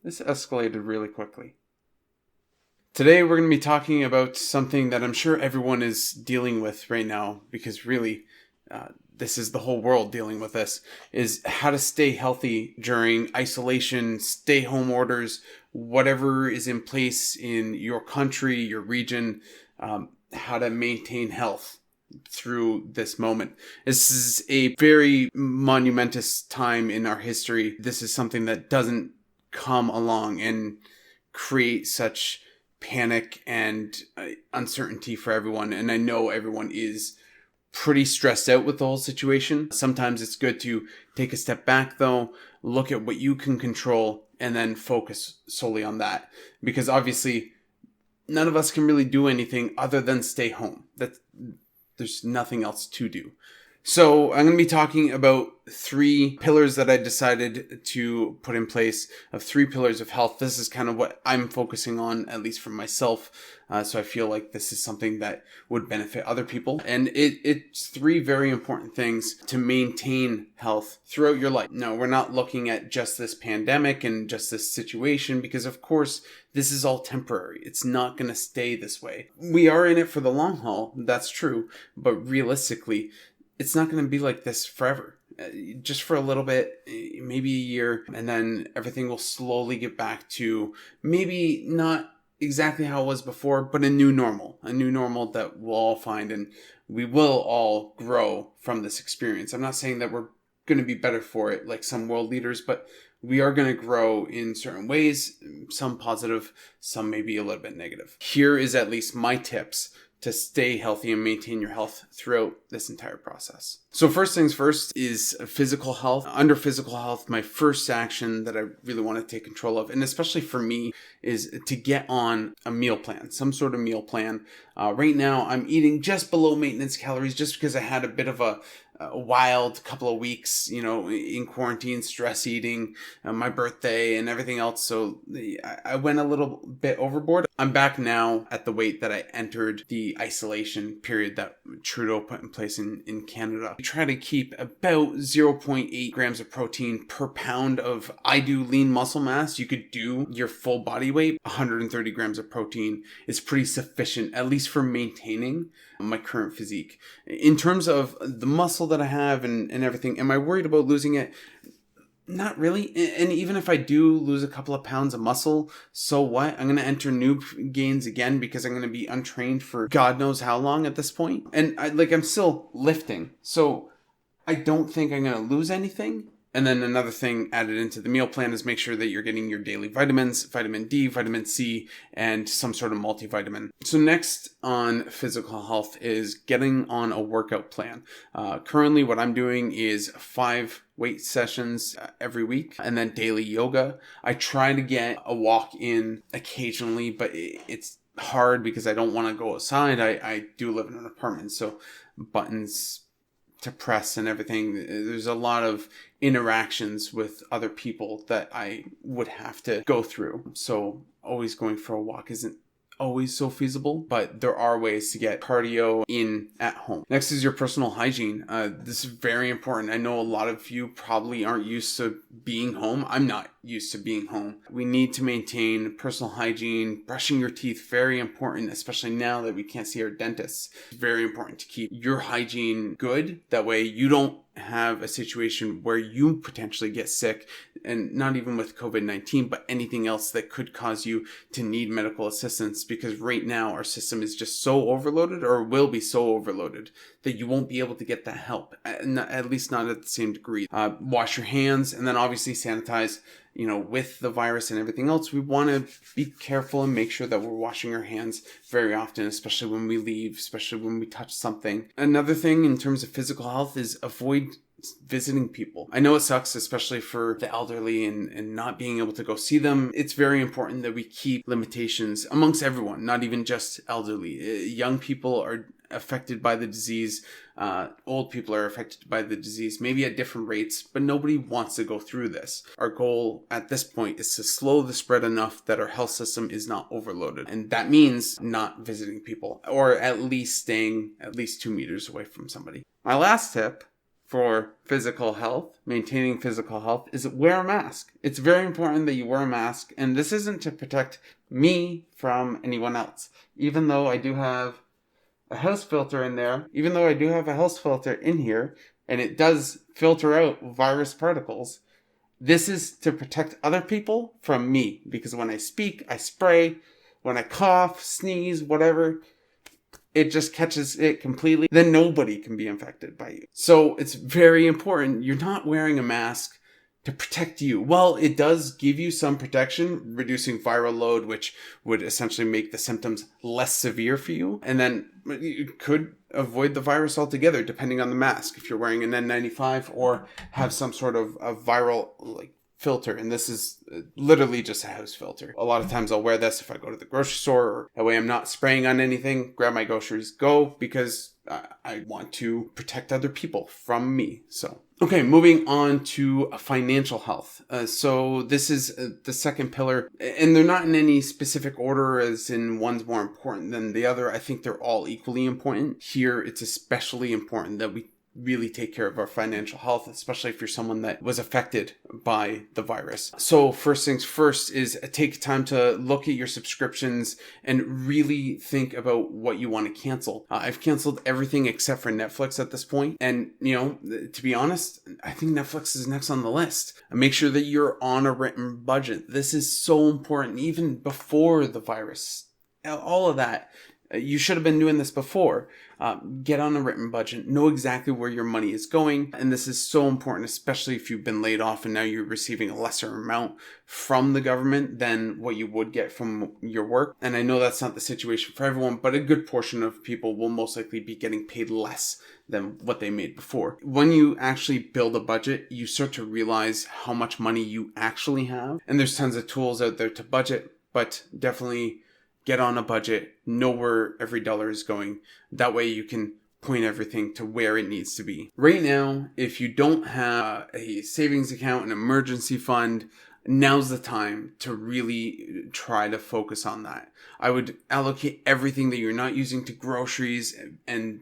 This escalated really quickly. Today we're going to be talking about something that I'm sure everyone is dealing with right now, because really, this is the whole world dealing with this, is how to stay healthy during isolation, stay home orders, whatever is in place in your country, your region, how to maintain health through this moment. This is a very monumentous time in our history. This is something that doesn't come along and create such panic and uncertainty for everyone. And I know everyone is pretty stressed out with the whole situation. Sometimes it's good to take a step back though, look at what you can control, and then focus solely on that. Because obviously, none of us can really do anything other than stay home. There's nothing else to do. So I'm going to be talking about 3 pillars that I decided to put in place, of 3 pillars of health. This is kind of what I'm focusing on, at least for myself. So I feel like this is something that would benefit other people. And it's 3 very important things to maintain health throughout your life. No, we're not looking at just this pandemic and just this situation, because of course, this is all temporary. It's not going to stay this way. We are in it for the long haul. That's true. But realistically, it's not going to be like this forever. Just for a little bit, maybe a year, and then everything will slowly get back to maybe not exactly how it was before, but a new normal that we'll all find, and we will all grow from this experience. I'm not saying that we're going to be better for it like some world leaders, but we are going to grow in certain ways, some positive, some maybe a little bit negative. Here is at least my tips to stay healthy and maintain your health throughout this entire process. So first things first is physical health. Under physical health, my first action that I really want to take control of, and especially for me, is to get on a meal plan, some sort of meal plan. Right now, I'm eating just below maintenance calories just because I had a bit of a wild couple of weeks, in quarantine, stress eating, my birthday and everything else. So I went a little bit overboard. I'm back now at the weight that I entered the isolation period that Trudeau put in place in Canada. I try to keep about 0.8 grams of protein per pound of lean muscle mass. You could do your full body weight. 130 grams of protein is pretty sufficient, at least for maintaining my current physique. In terms of the muscle that I have and everything, am I worried about losing it? Not really. And even if I do lose a couple of pounds of muscle, so what? I'm going to enter new gains again because I'm going to be untrained for God knows how long at this point. And I'm still lifting. So I don't think I'm going to lose anything. And then another thing added into the meal plan is make sure that you're getting your daily vitamins, vitamin D, vitamin C, and some sort of multivitamin. So next on physical health is getting on a workout plan. Currently what I'm doing is 5 weight sessions every week, and then daily yoga. I try to get a walk in occasionally, but it's hard because I don't want to go outside. I do live in an apartment, so buttons to press and everything. There's a lot of interactions with other people that I would have to go through. So always going for a walk isn't always so feasible, but there are ways to get cardio in at home. Next is your personal hygiene. This is very important. I know a lot of you probably aren't used to being home. I'm not used to being home. We need to maintain personal hygiene. Brushing your teeth, very important, especially now that we can't see our dentists. It's very important to keep your hygiene good. That way you don't have a situation where you potentially get sick, and not even with COVID-19, but anything else that could cause you to need medical assistance, because right now our system is just so overloaded, or will be so overloaded, that you won't be able to get that help, at least not at the same degree. Wash your hands, and then obviously sanitize. With the virus and everything else, we want to be careful and make sure that we're washing our hands very often, especially when we leave, especially when we touch something. Another thing in terms of physical health is avoid visiting people. I know it sucks, especially for the elderly and not being able to go see them. It's very important that we keep limitations amongst everyone, not even just elderly. Young people are affected by the disease. Old people are affected by the disease, maybe at different rates, but nobody wants to go through this. Our goal at this point is to slow the spread enough that our health system is not overloaded. And that means not visiting people, or at least staying at least 2 meters away from somebody. My last tip for physical health, maintaining physical health, is wear a mask. It's very important that you wear a mask, and this isn't to protect me from anyone else. Even though I do have a house filter in there, and it does filter out virus particles, this is to protect other people from me, because when I speak, I spray, when I cough, sneeze, whatever, it just catches it completely, then nobody can be infected by you. So it's very important. You're not wearing a mask to protect you. Well, it does give you some protection, reducing viral load, which would essentially make the symptoms less severe for you. And then you could avoid the virus altogether, depending on the mask. If you're wearing an N95 or have some sort of a viral filter, and this is literally just a house filter. A lot of times I'll wear this if I go to the grocery store, or that way I'm not spraying on anything, grab my groceries, go, because I want to protect other people from me. So, okay, moving on to financial health. So this is the second pillar, and they're not in any specific order as in one's more important than the other. I think they're all equally important. Here, it's especially important that we really take care of our financial health, especially if you're someone that was affected by the virus. So first things first is take time to look at your subscriptions and really think about what you want to cancel. I've canceled everything except for Netflix at this point. And, to be honest, I think Netflix is next on the list. Make sure that you're on a written budget. This is so important, even before the virus. All of that. You should have been doing this before. Get on a written budget, know exactly where your money is going. And this is so important, especially if you've been laid off and now you're receiving a lesser amount from the government than what you would get from your work. And I know that's not the situation for everyone, but a good portion of people will most likely be getting paid less than what they made before. When you actually build a budget, you start to realize how much money you actually have. And there's tons of tools out there to budget, but definitely get on a budget, know where every dollar is going. That way you can point everything to where it needs to be. Right now, if you don't have a savings account, an emergency fund, now's the time to really try to focus on that. I would allocate everything that you're not using to groceries and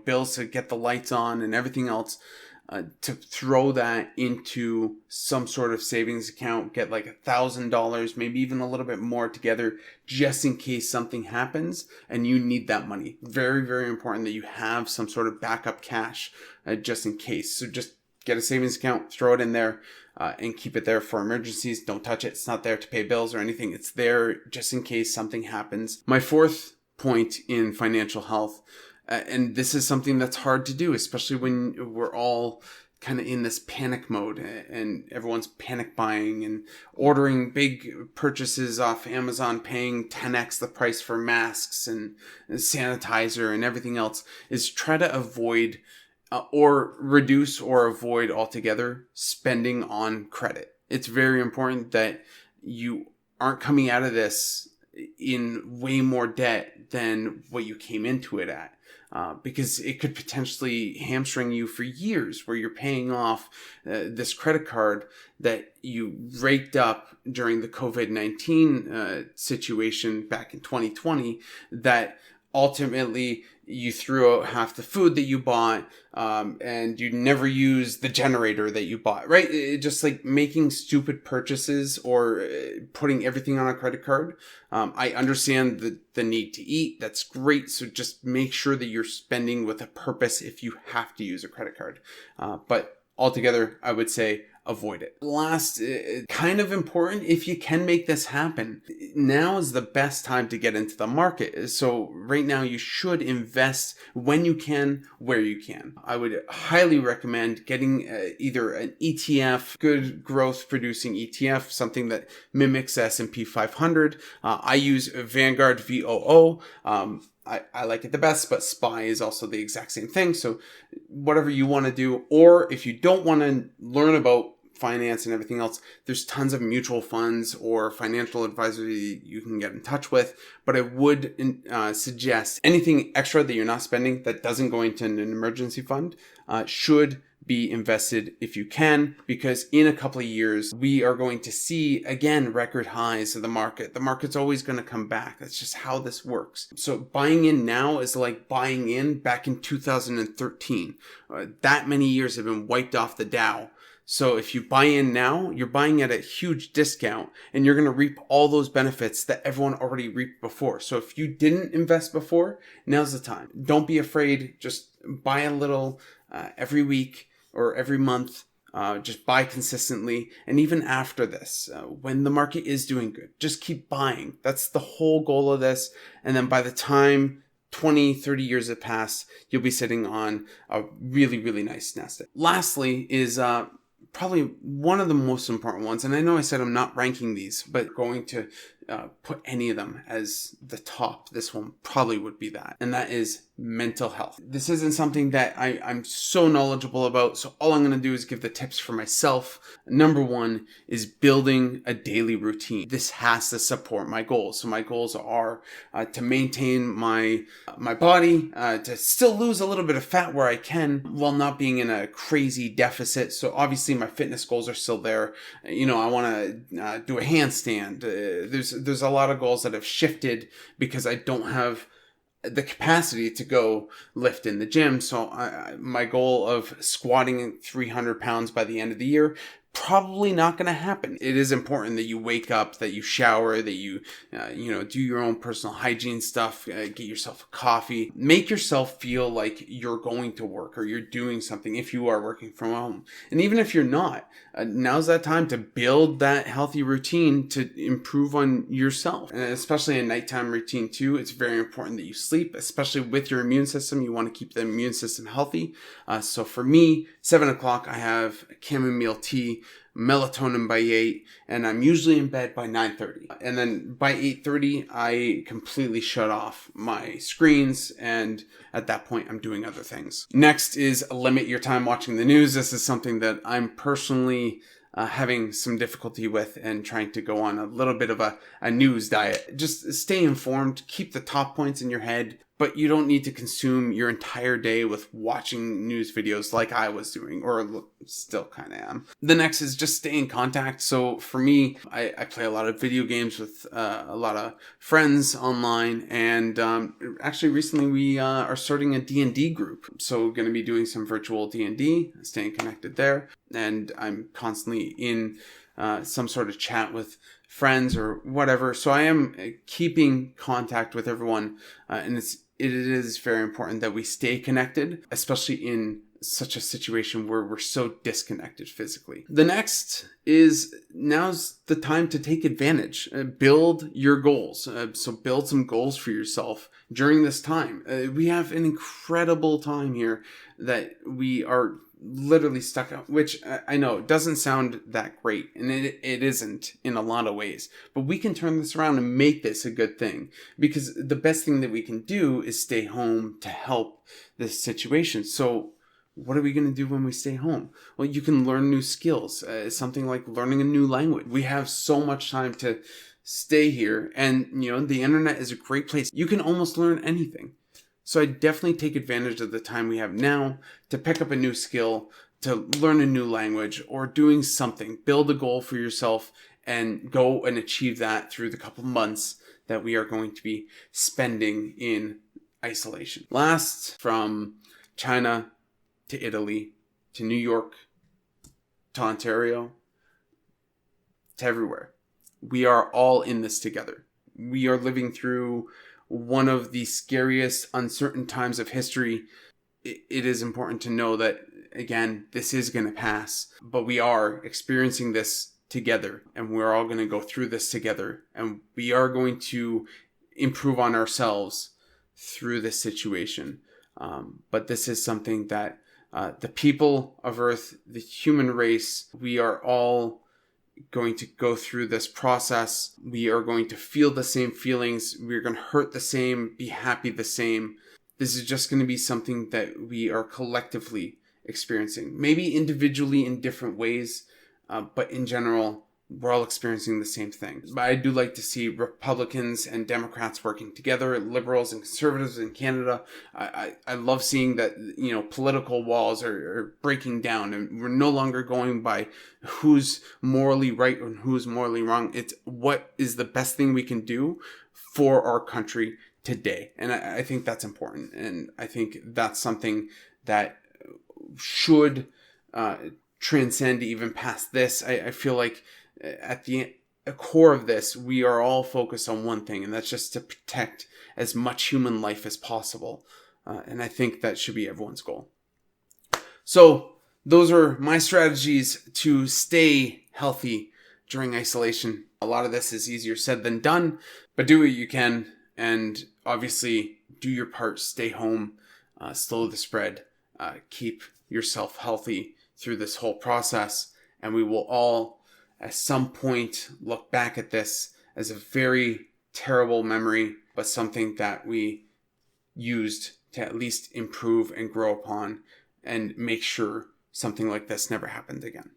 bills to get the lights on and everything else, to throw that into some sort of savings account, get like $1,000, maybe even a little bit more together, just in case something happens and you need that money. Very, very important that you have some sort of backup cash, just in case. So just get a savings account, throw it in there, and keep it there for emergencies. Don't touch it. It's not there to pay bills or anything. It's there just in case something happens. My fourth point in financial health, and this is something that's hard to do, especially when we're all kind of in this panic mode and everyone's panic buying and ordering big purchases off Amazon, paying 10x the price for masks and sanitizer and everything else, is try to avoid or reduce or avoid altogether spending on credit. It's very important that you aren't coming out of this in way more debt than what you came into it at. Because it could potentially hamstring you for years, where you're paying off this credit card that you raked up during the COVID-19 situation back in 2020, that ultimately you threw out half the food that you bought, and you never used the generator that you bought, right? Just like making stupid purchases or putting everything on a credit card. I understand the need to eat. That's great. So just make sure that you're spending with a purpose if you have to use a credit card. But altogether, I would say avoid it. Last, kind of important, if you can make this happen, now is the best time to get into the market. So right now you should invest when you can, where you can. I would highly recommend getting either an ETF, good growth producing ETF, something that mimics S&P 500. I use Vanguard VOO. I like it the best, but SPY is also the exact same thing. So whatever you want to do, or if you don't want to learn about finance and everything else, there's tons of mutual funds or financial advisory you can get in touch with. But I would suggest anything extra that you're not spending that doesn't go into an emergency fund should be invested if you can, because in a couple of years, we are going to see, again, record highs of the market. The market's always going to come back. That's just how this works. So buying in now is like buying in back in 2013. That many years have been wiped off the Dow. So if you buy in now, you're buying at a huge discount and you're going to reap all those benefits that everyone already reaped before. So if you didn't invest before, now's the time. Don't be afraid. Just buy a little every week or every month. Just buy consistently. And even after this, when the market is doing good, just keep buying. That's the whole goal of this. And then by the time 20, 30 years have passed, you'll be sitting on a really, really nice nest egg. Lastly is probably one of the most important ones. And I know I said I'm not ranking these, but going to put any of them as the top, this one probably would be that. And that is mental health. This isn't something that I'm so knowledgeable about. So all I'm going to do is give the tips for myself. Number one is building a daily routine. This has to support my goals. So my goals are to maintain my body, to still lose a little bit of fat where I can while not being in a crazy deficit. So obviously my fitness goals are still there. You know, I want to do a handstand. There's a lot of goals that have shifted because I don't have the capacity to go lift in the gym. So my goal of squatting 300 pounds by the end of the year, probably not going to happen. It is important that you wake up, that you shower, that you, do your own personal hygiene stuff, get yourself a coffee, make yourself feel like you're going to work or you're doing something if you are working from home. And even if you're not, now's that time to build that healthy routine to improve on yourself. And especially a nighttime routine too, it's very important that you sleep, especially with your immune system. You want to keep the immune system healthy. So for me, 7 o'clock, I have chamomile tea, melatonin by 8, and I'm usually in bed by 9:30. And then by 8:30, I completely shut off my screens, and at that point, I'm doing other things. Next is limit your time watching the news. This is something that I'm personally having some difficulty with and trying to go on a little bit of a news diet. Just stay informed, keep the top points in your head, but you don't need to consume your entire day with watching news videos like I was doing, or still kind of am. The next is just stay in contact. So for me, I play a lot of video games with a lot of friends online, and actually recently we are starting a D&D group. So we're going to be doing some virtual D&D, staying connected there, and I'm constantly in some sort of chat with friends or whatever. So I am keeping contact with everyone, and it is very important that we stay connected, especially in such a situation where we're so disconnected physically. The next is now's the time to take advantage. Build your goals. So build some goals for yourself during this time. We have an incredible time here that we are literally stuck out, which I know doesn't sound that great, and it isn't in a lot of ways, but we can turn this around and make this a good thing, because the best thing that we can do is stay home to help this situation. So what are we going to do when we stay home? Well, you can learn new skills, something like learning a new language. We have so much time to stay here, and the internet is a great place. You can almost learn anything. So I definitely take advantage of the time we have now to pick up a new skill, to learn a new language, or doing something. Build a goal for yourself and go and achieve that through the couple months that we are going to be spending in isolation. Last, from China to Italy to New York to Ontario to everywhere, we are all in this together. We are living through one of the scariest, uncertain times of history. It is important to know that, again, this is going to pass, but we are experiencing this together, and we're all going to go through this together, and we are going to improve on ourselves through this situation. But this is something that the people of Earth, the human race, we are all going to go through this process. We are going to feel the same feelings. We're going to hurt the same, be happy the same. This is just going to be something that we are collectively experiencing. Maybe individually in different ways, but in general, we're all experiencing the same thing. But I do like to see Republicans and Democrats working together, liberals and conservatives in Canada. I love seeing that, political walls are breaking down, and we're no longer going by who's morally right and who's morally wrong. It's what is the best thing we can do for our country today. And I think that's important. And I think that's something that should transcend even past this. I feel like at the core of this, we are all focused on one thing, and that's just to protect as much human life as possible. And I think that should be everyone's goal. So those are my strategies to stay healthy during isolation. A lot of this is easier said than done, but do what you can. And obviously do your part, stay home, slow the spread, keep yourself healthy through this whole process. And we will all at some point look back at this as a very terrible memory, but something that we used to at least improve and grow upon and make sure something like this never happened again.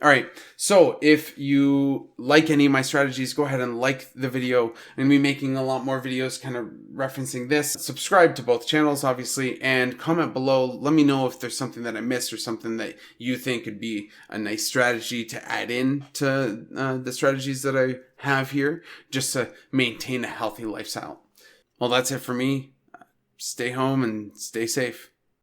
All right, so if you like any of my strategies, go ahead and like the video. I'm going to be making a lot more videos kind of referencing this. Subscribe to both channels, obviously, and comment below. Let me know if there's something that I missed or something that you think could be a nice strategy to add in to the strategies that I have here, just to maintain a healthy lifestyle. Well, that's it for me. Stay home and stay safe.